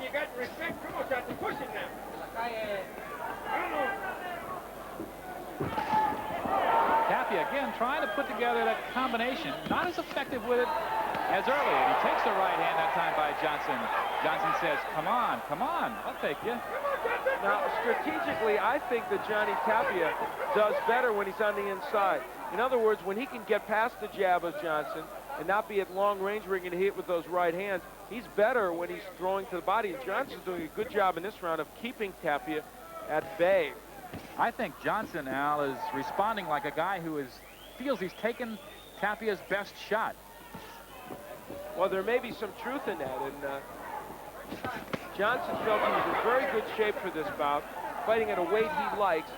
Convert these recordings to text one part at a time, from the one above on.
you got respect too much after pushing them. Tapia again trying to put together that combination. Not as effective with it as early. And he takes the right hand that time by Johnson. Johnson says, come on, I'll take you. Now, strategically, I think that Johnny Tapia does better when he's on the inside. In other words, when he can get past the jab of Johnson and not be at long range where he can hit with those right hands, he's better when he's throwing to the body. And Johnson's doing a good job in this round of keeping Tapia at bay. I think Johnson, Al, is responding like a guy who feels he's taken Tapia's best shot. Well, there may be some truth in that, and Johnson felt he was in very good shape for this bout, fighting at a weight he likes.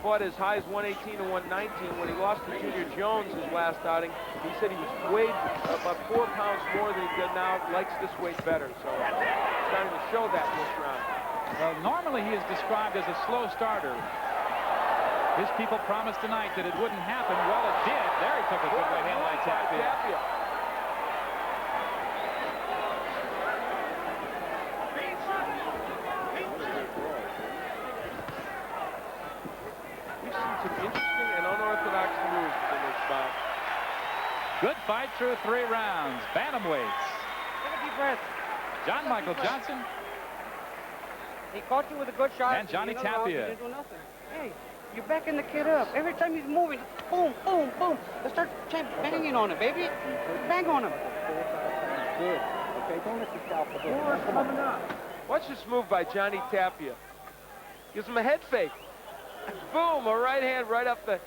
Fought as high as 118 and 119. When he lost to Junior Jones his last outing, he said he was weighed about 4 pounds more than he did now, likes this weight better, so starting to show that in this round. Well, normally he is described as a slow starter. His people promised tonight that it wouldn't happen. Well, it did. There he took a good right hand by Tapia. We've seen some interesting and unorthodox moves in this bout. Good fight through 3 rounds. Bantamweights. Take a deep breath. John Michael Johnson. He caught you with a good shot. And Johnny Tapia. Tapia. You didn't do nothing. Hey, you're backing the kid up. Every time he's moving, boom, boom, boom. Let's start banging on him, baby. Bang on him. Good. Okay, don't let yourself go. More coming up. Watch this move by Johnny Tapia. Gives him a head fake. Boom, a right hand right up the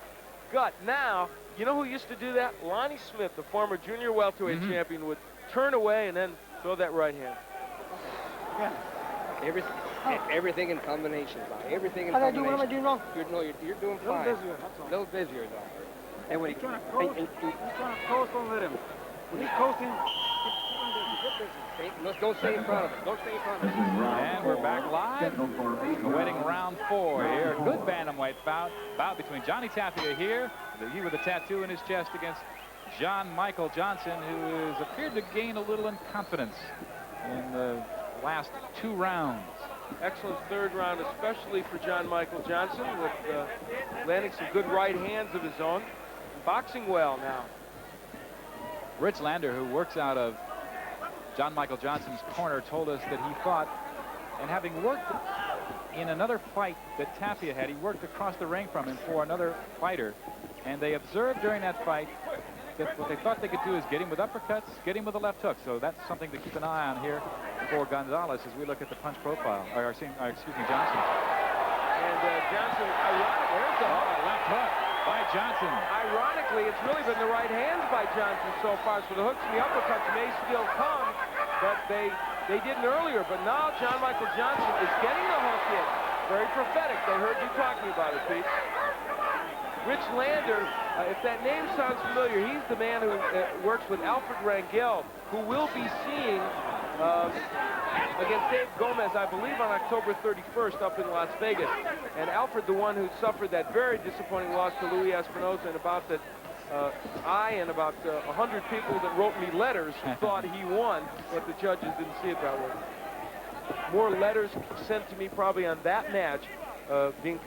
gut. Now, you know who used to do that? Lonnie Smith, the former junior welterweight champion, would turn away and then throw that right hand. Yeah. Everything in combination, Bob. Everything in What combination. am I doing wrong? You're doing fine. A little busier, though. And when he's trying to coast, don't let him. When he's coasting, don't stay in front of him. Don't stay in front of him. And we're back live, awaiting round 4 here. Good bantamweight bout between Johnny Tapia here, he with a tattoo in his chest, against John Michael Johnson, who has appeared to gain a little in confidence in the last 2 rounds. Excellent 3rd round, especially for John Michael Johnson, with landing some good right hands of his own. Boxing well now. Rich Lander, who works out of John Michael Johnson's corner, told us that he thought, and having worked in another fight that Tapia had, he worked across the ring from him for another fighter, and they observed during that fight that what they thought they could do is get him with uppercuts, get him with a left hook. So that's something to keep an eye on here for Gonzalez as we look at the punch profile. Excuse me, Johnson. And Johnson, ironically, there's the left hook by Johnson. Ironically, it's really been the right hands by Johnson so far. So the hooks and the uppercuts may still come, but they didn't earlier. But now John Michael Johnson is getting the hook in. Very prophetic. They heard you talking about it, Pete. Rich Lander, if that name sounds familiar, he's the man who works with Alfred Rangel, who will be seeing against Dave Gomez, I believe, on October 31st up in Las Vegas. And Alfred, the one who suffered that very disappointing loss to Louis Espinosa, and about that I and about 100 people that wrote me letters thought he won, but the judges didn't see it that way. More letters sent to me probably on that match, being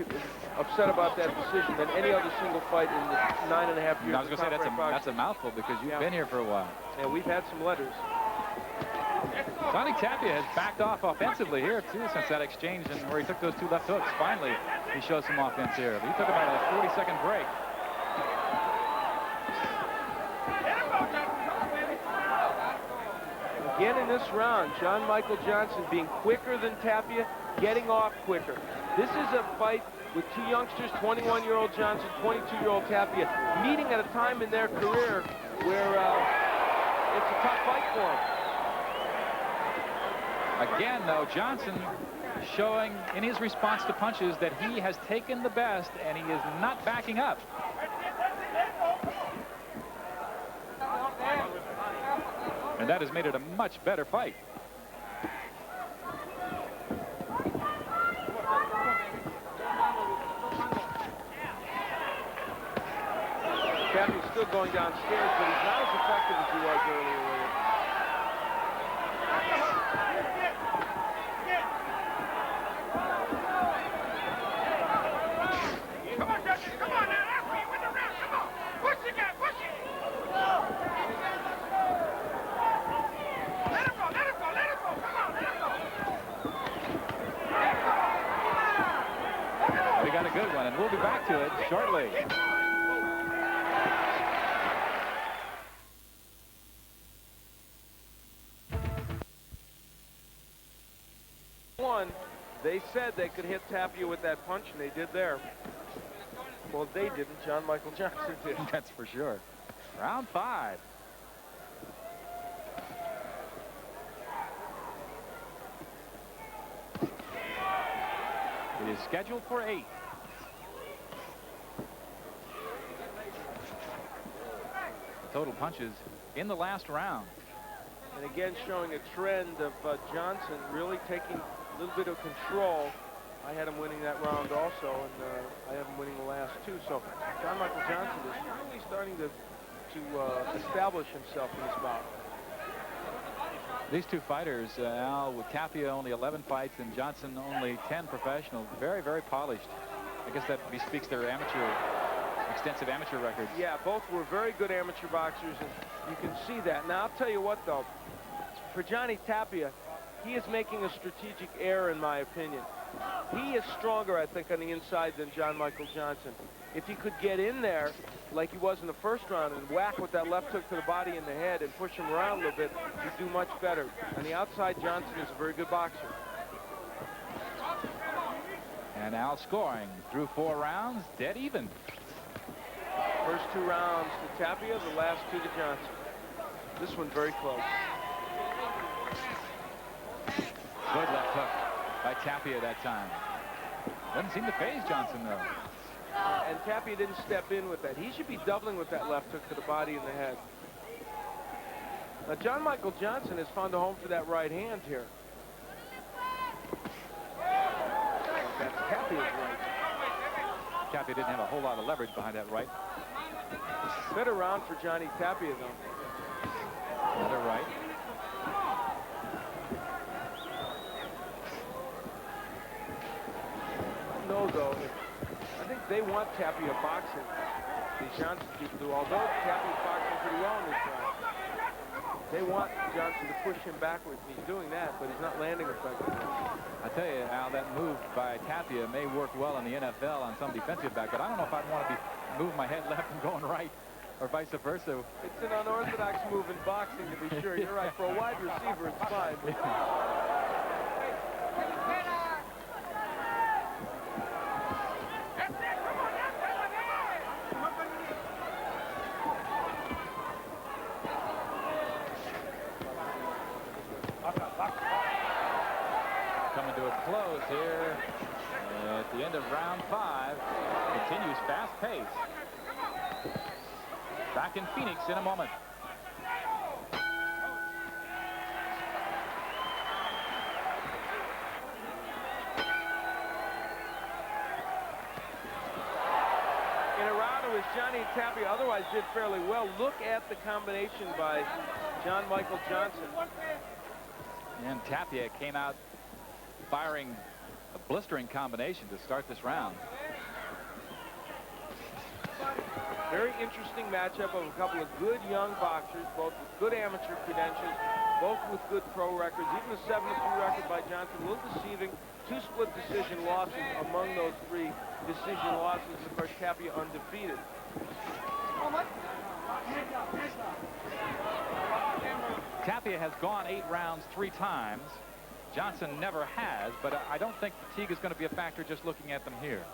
upset about that decision, than any other single fight in the 9.5 years. I was going to say that's a mouthful, because you've been here for a while. Yeah, we've had some letters. Johnny Tapia has backed off offensively here too since that exchange, and where he took those 2 left hooks. Finally, he shows some offense here. He took about a 40-second break. Again in this round, John Michael Johnson being quicker than Tapia, getting off quicker. This is a fight with 2 youngsters, 21-year-old Johnson, 22-year-old Tapia, meeting at a time in their career where it's a tough fight for them. Again, though, Johnson showing in his response to punches that he has taken the best, and he is not backing up. And that has made it a much better fight. Tapia's still going downstairs, but he's not as effective as he was earlier with it. to it shortly. They said they could hit Tapia with that punch, and they did there. Well, they didn't. John Michael Johnson did. That's for sure. Round 5. It is scheduled for 8. Total punches in the last round. And again, showing a trend of Johnson really taking a little bit of control. I had him winning that round also, and I have him winning the last 2. So John Michael Johnson is really starting to establish himself in this bout. These two fighters, Al, with Tapia only 11 fights and Johnson only 10 professional, very, very polished. I guess that bespeaks their extensive amateur records. Yeah, both were very good amateur boxers, and you can see that. Now, I'll tell you what, though. For Johnny Tapia, he is making a strategic error, in my opinion. He is stronger, I think, on the inside than John Michael Johnson. If he could get in there like he was in the first round and whack with that left hook to the body and the head and push him around a little bit, he'd do much better. On the outside, Johnson is a very good boxer. And Al scoring through 4 rounds, dead even. First 2 rounds to Tapia, the last 2 to Johnson. This one very close. Good left hook by Tapia that time. Doesn't seem to faze Johnson, though. And Tapia didn't step in with that. He should be doubling with that left hook to the body and the head. Now, John Michael Johnson has found a home for that right hand here. That's Tapia's right. Tapia didn't have a whole lot of leverage behind that right. Better round for Johnny Tapia, though. Another right. No, though. I think they want Tapia boxing. These Johnson people do. Although Tapia's boxing pretty well in this round, they want Johnson to push him backwards. He's doing that, but he's not landing effectively. I tell you, Al, that move by Tapia may work well in the NFL on some defensive back, but I don't know if I'd want to be moving my head left and going right, or vice versa. It's an unorthodox move in boxing, to be sure. You're right. For a wide receiver, it's fine. Coming to a close here at the end of round 5. Continues fast pace. Back in Phoenix in a moment. In a round in which Johnny Tapia otherwise did fairly well, look at the combination by John Michael Johnson. And Tapia came out firing a blistering combination to start this round. Very interesting matchup of a couple of good young boxers, both with good amateur credentials, both with good pro records. Even the 7-2 record by Johnson, a little deceiving. 2 split decision losses among those 3 decision losses. Of course, Tapia undefeated. Tapia has gone 8 rounds 3 times. Johnson never has, but I don't think fatigue is going to be a factor just looking at them here.